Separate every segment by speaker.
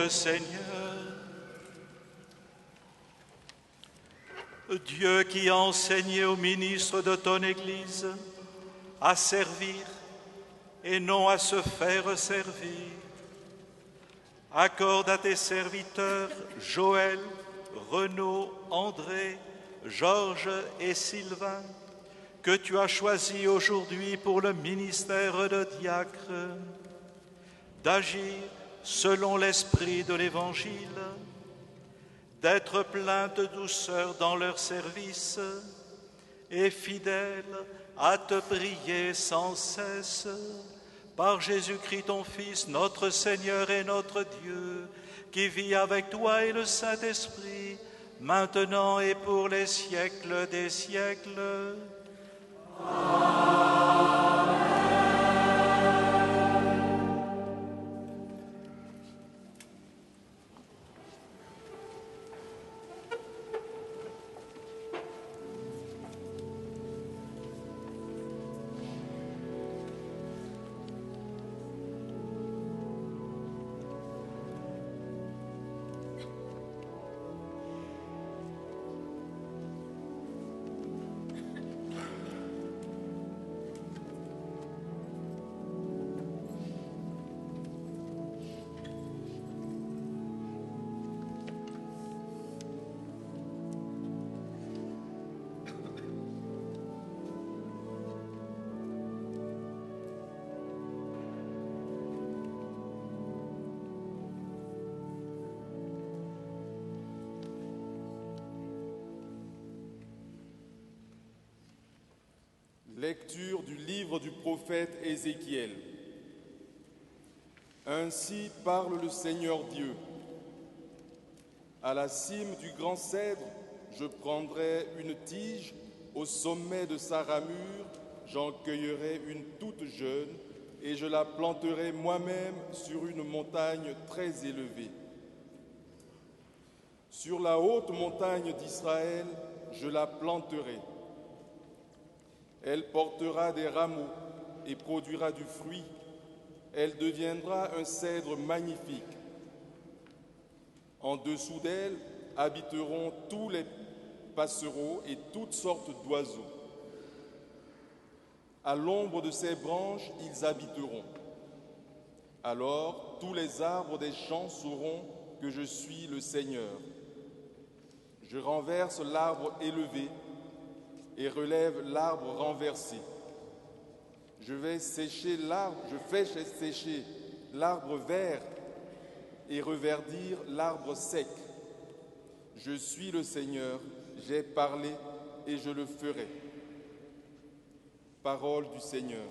Speaker 1: le Seigneur. Dieu qui a enseigné aux ministres de ton Église à servir et non à se faire servir, accorde à tes serviteurs Joël, Renaud, André, Georges et Sylvain, que tu as choisis aujourd'hui pour le ministère de diacre, d'agir selon l'esprit de l'Évangile, d'être pleins de douceur dans leur service et fidèles à te prier sans cesse. Par Jésus-Christ ton Fils, notre Seigneur et notre Dieu, qui vit avec toi et le Saint-Esprit, maintenant et pour les siècles des siècles. Amen.
Speaker 2: Lecture du livre du prophète Ézéchiel. Ainsi parle le Seigneur Dieu. À la cime du grand cèdre, je prendrai une tige, au sommet de sa ramure, j'en cueillerai une toute jeune, et je la planterai moi-même sur une montagne très élevée. Sur la haute montagne d'Israël, je la planterai. Elle portera des rameaux et produira du fruit. Elle deviendra un cèdre magnifique. En dessous d'elle habiteront tous les passereaux et toutes sortes d'oiseaux. À l'ombre de ses branches, ils habiteront. Alors, tous les arbres des champs sauront que je suis le Seigneur. Je renverse l'arbre élevé et relève l'arbre renversé. Je fais sécher l'arbre vert et reverdir l'arbre sec. Je suis le Seigneur, j'ai parlé et je le ferai. Parole du Seigneur.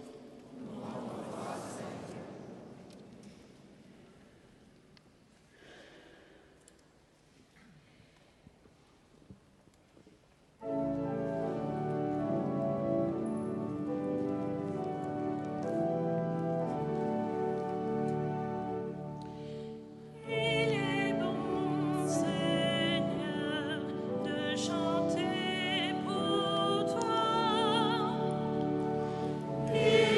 Speaker 3: Yeah.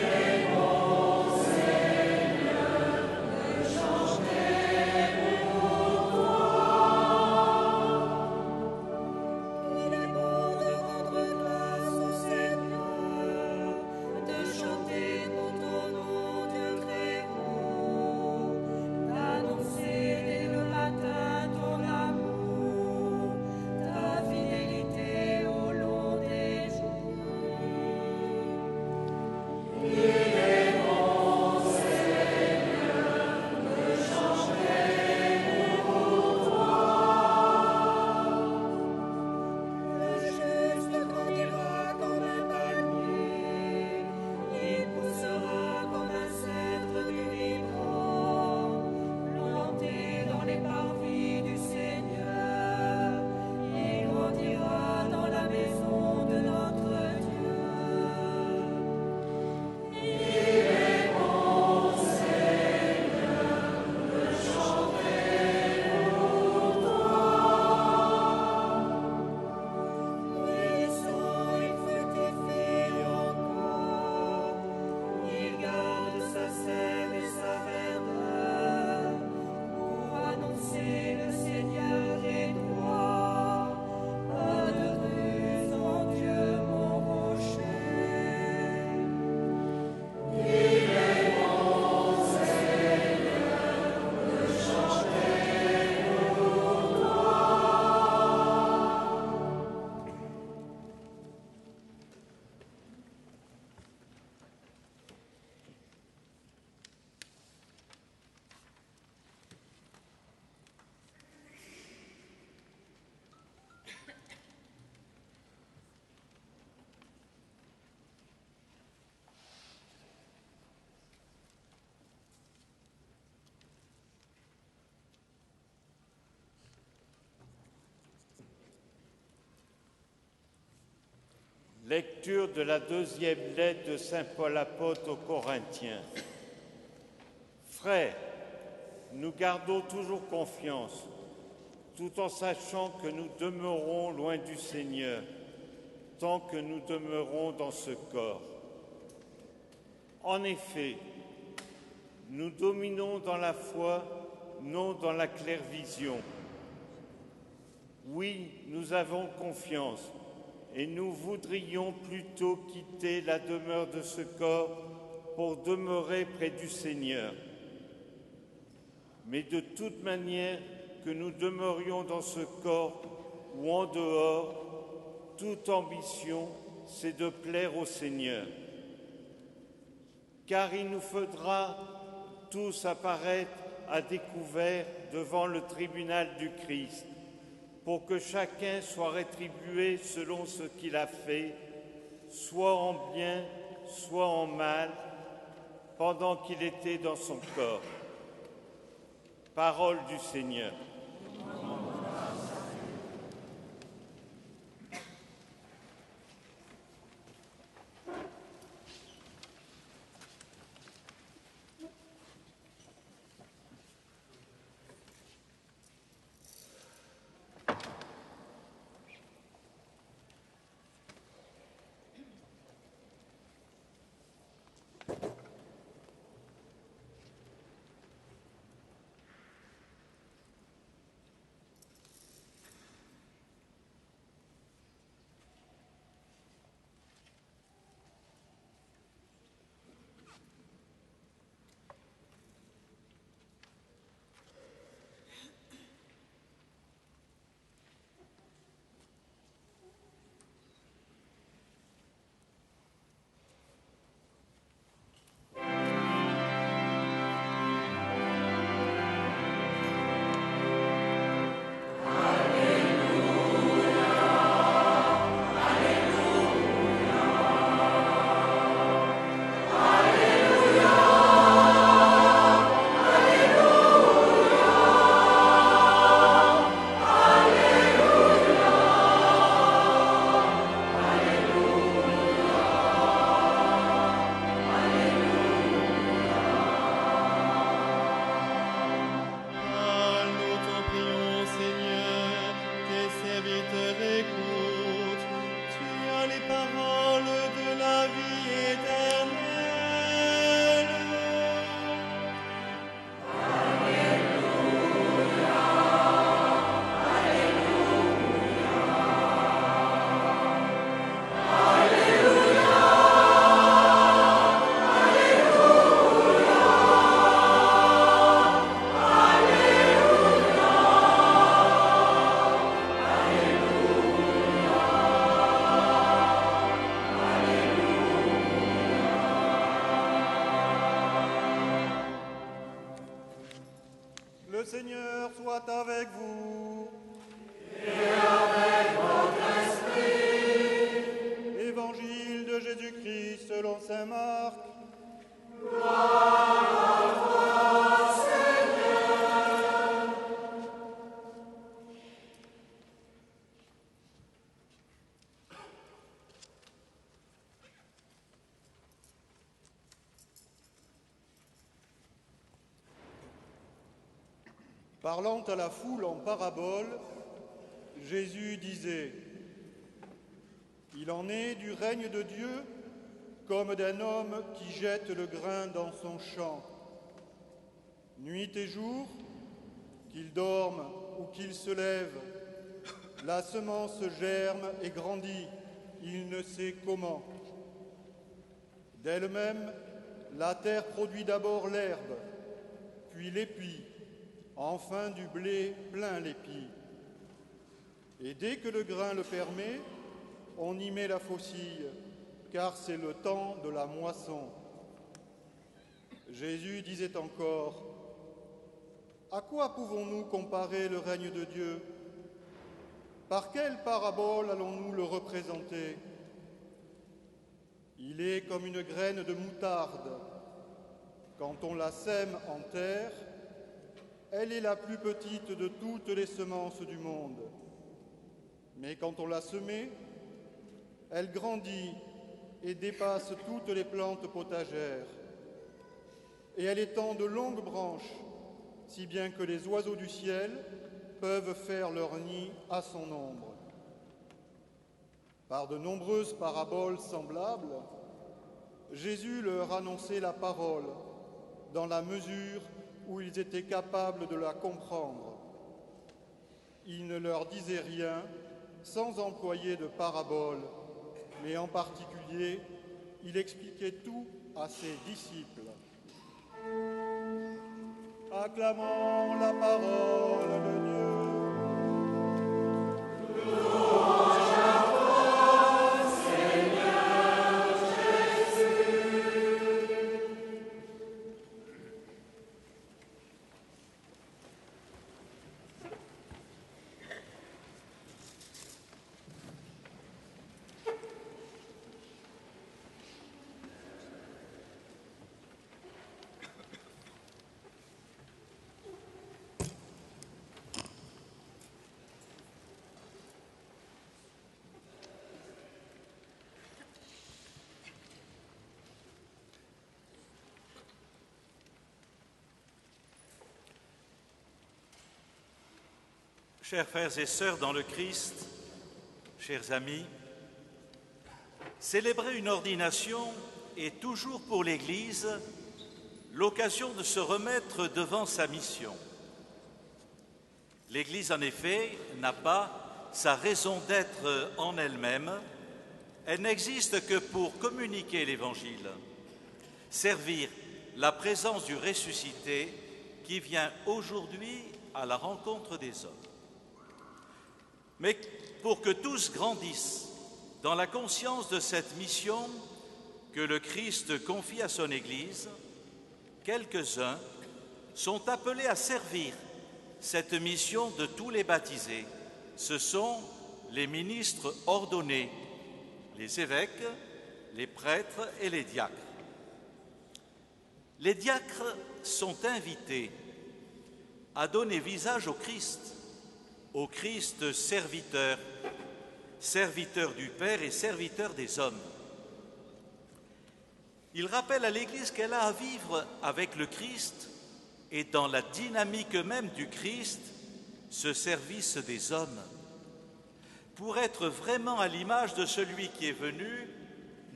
Speaker 3: Lecture de la deuxième lettre de saint Paul apôtre aux Corinthiens. Frères, nous gardons toujours confiance, tout en sachant que nous demeurons loin du Seigneur, tant que nous demeurons dans ce corps. En effet, nous dominons dans la foi, non dans la clairvision. Oui, nous avons confiance, et nous voudrions plutôt quitter la demeure de ce corps pour demeurer près du Seigneur. Mais de toute manière, que nous demeurions dans ce corps ou en dehors, toute ambition, c'est de plaire au Seigneur. Car il nous faudra tous apparaître à découvert devant le tribunal du Christ, pour que chacun soit rétribué selon ce qu'il a fait, soit en bien, soit en mal, pendant qu'il était dans son corps. Parole du Seigneur.
Speaker 4: Le Seigneur soit avec vous.
Speaker 5: Et avec votre esprit.
Speaker 4: Évangile de Jésus-Christ selon saint Marc.
Speaker 5: Gloire à toi, Seigneur.
Speaker 4: Parlant à la foule en parabole, Jésus disait : Il en est du règne de Dieu comme d'un homme qui jette le grain dans son champ. Nuit et jour, qu'il dorme ou qu'il se lève, la semence germe et grandit, il ne sait comment. D'elle-même, la terre produit d'abord l'herbe, puis l'épi, enfin du blé plein l'épi. Et dès que le grain le permet, on y met la faucille, car c'est le temps de la moisson. Jésus disait encore : À quoi pouvons-nous comparer le règne de Dieu ? Par quelle parabole allons-nous le représenter ? Il est comme une graine de moutarde. Quand on la sème en terre, elle est la plus petite de toutes les semences du monde. Mais quand on l'a semée, Elle grandit et dépasse toutes les plantes potagères. Et elle étend de longues branches, si bien que les oiseaux du ciel peuvent faire leur nid à son ombre. Par de nombreuses paraboles semblables, Jésus leur annonçait la parole dans la mesure où ils étaient capables de la comprendre. Il ne leur disait rien sans employer de paraboles, mais en particulier, il expliquait tout à ses disciples. Acclamons la parole de Dieu.
Speaker 1: Chers frères et sœurs dans le Christ, chers amis, célébrer une ordination est toujours pour l'Église l'occasion de se remettre devant sa mission. L'Église, en effet, n'a pas sa raison d'être en elle-même. Elle n'existe que pour communiquer l'Évangile, servir la présence du ressuscité qui vient aujourd'hui à la rencontre des hommes. Mais pour que tous grandissent dans la conscience de cette mission que le Christ confie à son Église, quelques-uns sont appelés à servir cette mission de tous les baptisés. Ce sont les ministres ordonnés, les évêques, les prêtres et les diacres. Les diacres sont invités à donner visage au Christ serviteur, serviteur du Père et serviteur des hommes. Il rappelle à l'Église qu'elle a à vivre avec le Christ et dans la dynamique même du Christ, ce service des hommes, pour être vraiment à l'image de celui qui est venu,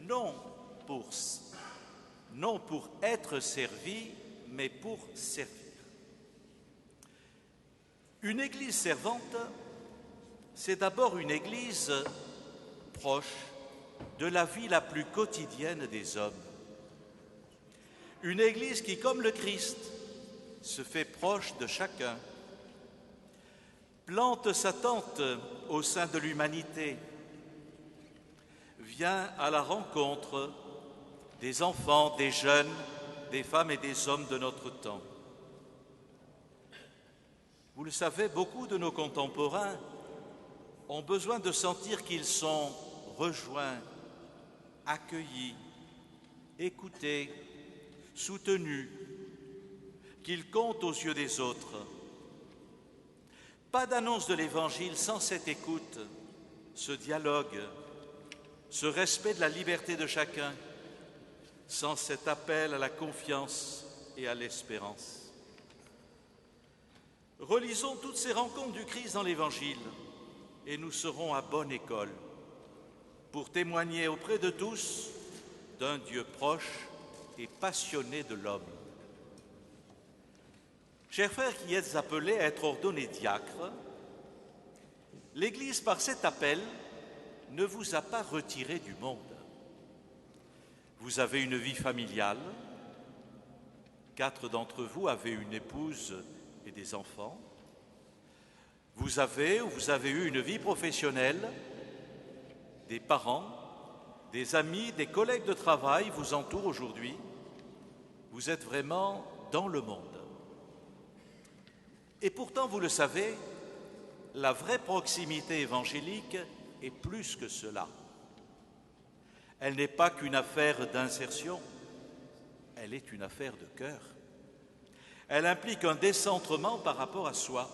Speaker 1: non pour être servi, mais pour servir. Une Église servante, c'est d'abord une Église proche de la vie la plus quotidienne des hommes. Une Église qui, comme le Christ, se fait proche de chacun, plante sa tente au sein de l'humanité, vient à la rencontre des enfants, des jeunes, des femmes et des hommes de notre temps. Vous le savez, beaucoup de nos contemporains ont besoin de sentir qu'ils sont rejoints, accueillis, écoutés, soutenus, qu'ils comptent aux yeux des autres. Pas d'annonce de l'Évangile sans cette écoute, ce dialogue, ce respect de la liberté de chacun, sans cet appel à la confiance et à l'espérance. Relisons toutes ces rencontres du Christ dans l'Évangile et nous serons à bonne école pour témoigner auprès de tous d'un Dieu proche et passionné de l'homme. Chers frères qui êtes appelés à être ordonnés diacres, l'Église, par cet appel, ne vous a pas retiré du monde. Vous avez une vie familiale, 4 d'entre vous avez une épouse et des enfants. Vous avez eu une vie professionnelle, des parents, des amis, des collègues de travail vous entourent aujourd'hui. Vous êtes vraiment dans le monde. Et pourtant, vous le savez, la vraie proximité évangélique est plus que cela. Elle n'est pas qu'une affaire d'insertion, elle est une affaire de cœur. Elle implique un décentrement par rapport à soi,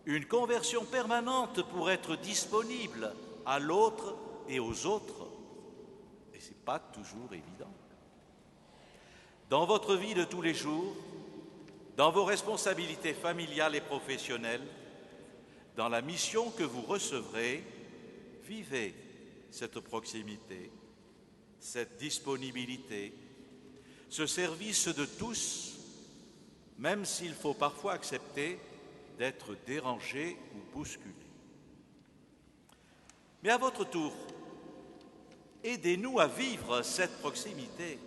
Speaker 1: une conversion permanente pour être disponible à l'autre et aux autres, et ce n'est pas toujours évident. Dans votre vie de tous les jours, dans vos responsabilités familiales et professionnelles, dans la mission que vous recevrez, vivez cette proximité, cette disponibilité, ce service de tous, même s'il faut parfois accepter d'être dérangé ou bousculé. Mais à votre tour, aidez-nous à vivre cette proximité,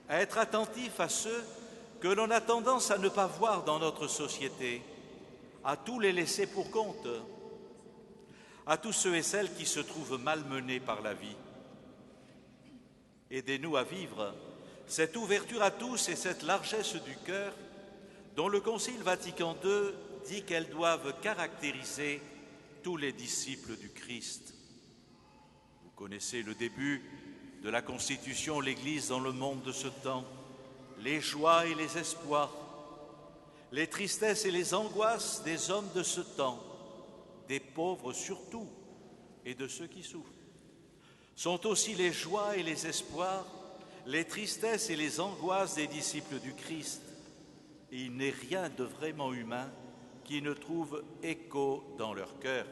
Speaker 1: à être attentifs à ceux que l'on a tendance à ne pas voir dans notre société, à tous les laisser pour compte, à tous ceux et celles qui se trouvent malmenés par la vie. Aidez-nous à vivre cette ouverture à tous et cette largesse du cœur dont le Concile Vatican II dit qu'elles doivent caractériser tous les disciples du Christ. Vous connaissez le début de la Constitution, l'Église dans le monde de ce temps, les joies et les espoirs, les tristesses et les angoisses des hommes de ce temps, des pauvres surtout et de ceux qui souffrent, sont aussi les joies et les espoirs, les tristesses et les angoisses des disciples du Christ. Et il n'est rien de vraiment humain qui ne trouve écho dans leur cœur.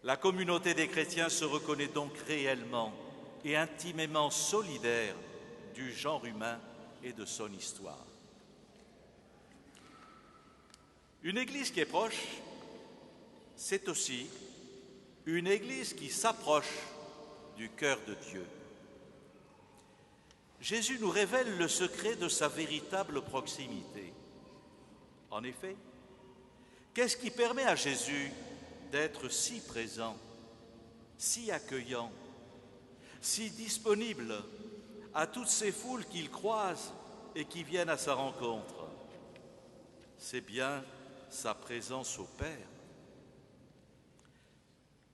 Speaker 1: La communauté des chrétiens se reconnaît donc réellement et intimement solidaire du genre humain et de son histoire. Une Église qui est proche, c'est aussi une Église qui s'approche du cœur de Dieu. Jésus nous révèle le secret de sa véritable proximité. En effet, qu'est-ce qui permet à Jésus d'être si présent, si accueillant, si disponible à toutes ces foules qu'il croise et qui viennent à sa rencontre? C'est bien sa présence au Père.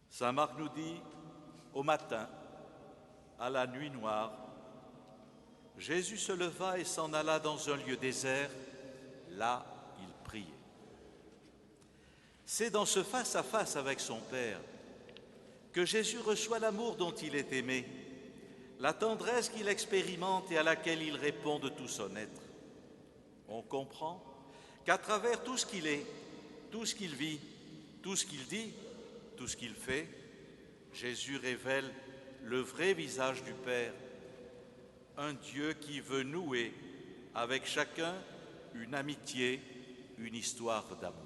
Speaker 1: Saint Marc nous dit, au matin, à la nuit noire, Jésus se leva et s'en alla dans un lieu désert. Là, il priait. C'est dans ce face-à-face avec son Père que Jésus reçoit l'amour dont il est aimé, la tendresse qu'il expérimente et à laquelle il répond de tout son être. On comprend qu'à travers tout ce qu'il est, tout ce qu'il vit, tout ce qu'il dit, tout ce qu'il fait, Jésus révèle le vrai visage du Père, un Dieu qui veut nouer avec chacun une amitié, une histoire d'amour.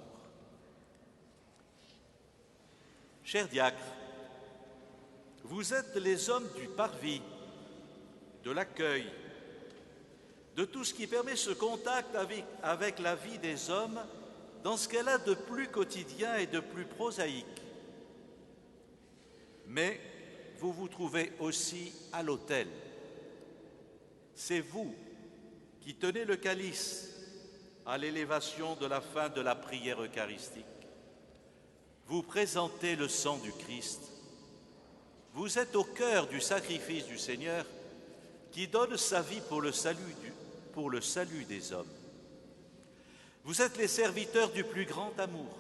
Speaker 1: Chers diacres, vous êtes les hommes du parvis, de l'accueil, de tout ce qui permet ce contact avec la vie des hommes dans ce qu'elle a de plus quotidien et de plus prosaïque. Mais vous vous trouvez aussi à l'autel. C'est vous qui tenez le calice à l'élévation de la fin de la prière eucharistique. Vous présentez le sang du Christ. Vous êtes au cœur du sacrifice du Seigneur qui donne sa vie pour le salut des hommes. Vous êtes les serviteurs du plus grand amour,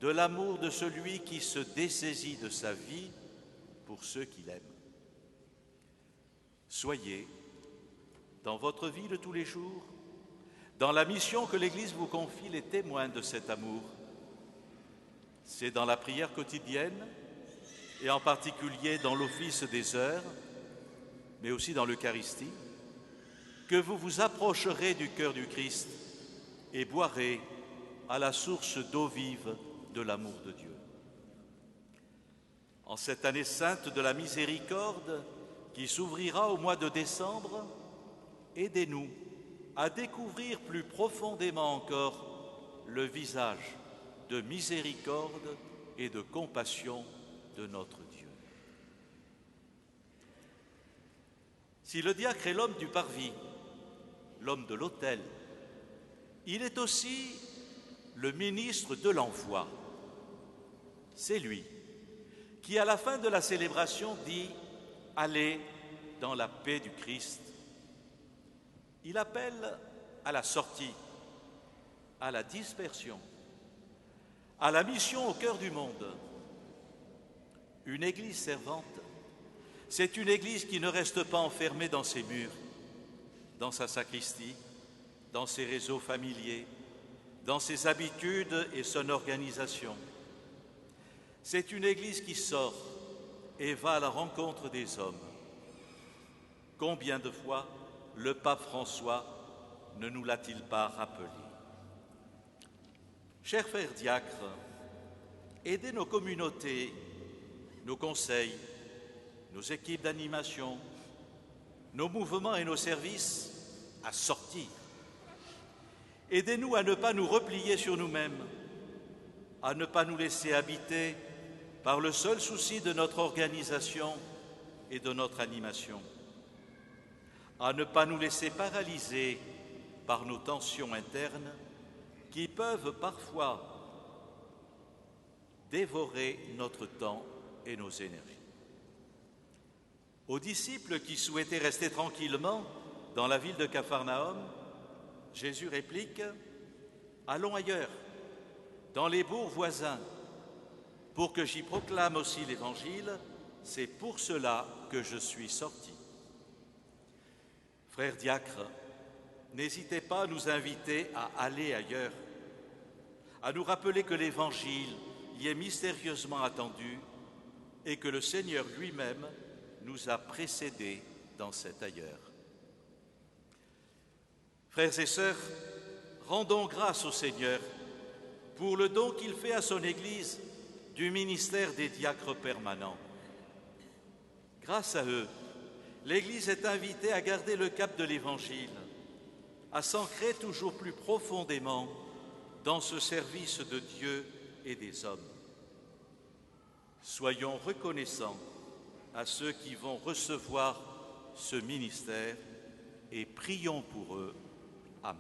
Speaker 1: de l'amour de celui qui se dessaisit de sa vie pour ceux qu'il aime. Soyez, dans votre vie de tous les jours, dans la mission que l'Église vous confie, les témoins de cet amour. C'est dans la prière quotidienne, et en particulier dans l'office des heures, mais aussi dans l'Eucharistie, que vous vous approcherez du cœur du Christ et boirez à la source d'eau vive de l'amour de Dieu. En cette année sainte de la miséricorde qui s'ouvrira au mois de décembre, aidez-nous à découvrir plus profondément encore le visage de miséricorde et de compassion de notre Dieu. Si le diacre est l'homme du parvis, l'homme de l'autel, il est aussi le ministre de l'envoi. C'est lui qui, à la fin de la célébration, dit « Allez dans la paix du Christ ». Il appelle à la sortie, à la dispersion, à la mission au cœur du monde. Une Église servante, c'est une Église qui ne reste pas enfermée dans ses murs, dans sa sacristie, dans ses réseaux familiers, dans ses habitudes et son organisation. C'est une Église qui sort et va à la rencontre des hommes. Combien de fois le pape François ne nous l'a-t-il pas rappelé? Chers frères diacres, aidez nos communautés, nos conseils, nos équipes d'animation, nos mouvements et nos services à sortir. Aidez-nous à ne pas nous replier sur nous-mêmes, à ne pas nous laisser habiter par le seul souci de notre organisation et de notre animation, à ne pas nous laisser paralyser par nos tensions internes qui peuvent parfois dévorer notre temps et nos énergies. Aux disciples qui souhaitaient rester tranquillement dans la ville de Capharnaüm, Jésus réplique « Allons ailleurs, dans les bourgs voisins, pour que j'y proclame aussi l'Évangile, c'est pour cela que je suis sorti. » Frères diacres, n'hésitez pas à nous inviter à aller ailleurs, à nous rappeler que l'Évangile y est mystérieusement attendu et que le Seigneur lui-même nous a précédés dans cet ailleurs. Frères et sœurs, rendons grâce au Seigneur pour le don qu'il fait à son Église du ministère des diacres permanents. Grâce à eux, l'Église est invitée à garder le cap de l'Évangile, à s'ancrer toujours plus profondément dans ce service de Dieu et des hommes. Soyons reconnaissants à ceux qui vont recevoir ce ministère et prions pour eux. Amen.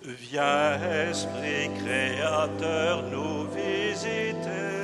Speaker 1: Viens, Esprit créateur, nous visiter.